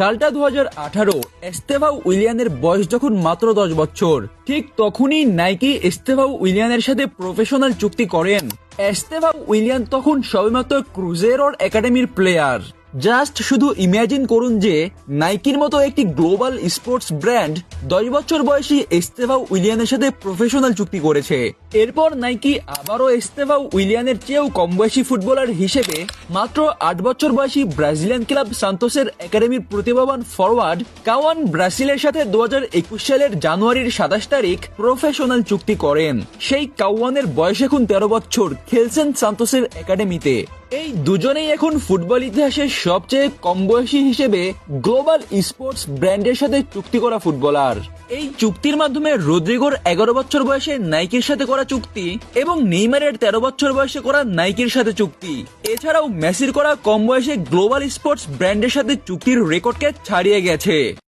সালটা 2018। এস্তেভাও উইলিয়ানের বয়স যখন মাত্র 10 বছর, ঠিক তখনই নাইকি এস্তেভাও উইলিয়ানের সাথে প্রফেশনাল চুক্তি করেন। এস্তেভাও উইলিয়ান তখন সবেমাত্র ক্রুজেরোর একাডেমির প্লেয়ার। জাস্ট শুধু ইমাজিন করুন যে নাইকির মতো একটি গ্লোবাল স্পোর্টস ব্র্যান্ড 10 বছর বয়সী এস্তেভাও উইলিয়ানের সাথে প্রফেশনাল চুক্তি করেছে। এরপর নাইকি আবারও এস্তেভাও উইলিয়ানের চেয়েও কম বয়সী ফুটবলার হিসেবে মাত্র 8 বছর বয়সী ব্রাজিলিয়ান ক্লাব সান্তোসের একাডেমির প্রতিভাবান ফরওয়ার্ড কাওয়ান ব্রাসিলের সাথে 2021 সালের জানুয়ারির 27 তারিখ প্রফেশনাল চুক্তি করেন। সেই কাওয়ানের বয়স এখন 13 বছর, খেলছেন সান্তোসের একাডেমিতে। এই দুজনেই এখন ফুটবল ইতিহাসের সবচেয়ে কম বয়সী হিসেবে গ্লোবাল স্পোর্টস ব্র্যান্ডের সাথে চুক্তি করা ফুটবলার। এই চুক্তির মাধ্যমে রদ্রিগোর 11 বছর বয়সে নাইকির সাথে করা চুক্তি এবং নেইমারের 13 বছর বয়সে করা নাইকির সাথে চুক্তি, এছাড়াও মেসির করা কম বয়সে গ্লোবাল স্পোর্টস ব্র্যান্ডের সাথে চুক্তির রেকর্ডকে ছাড়িয়ে গেছে।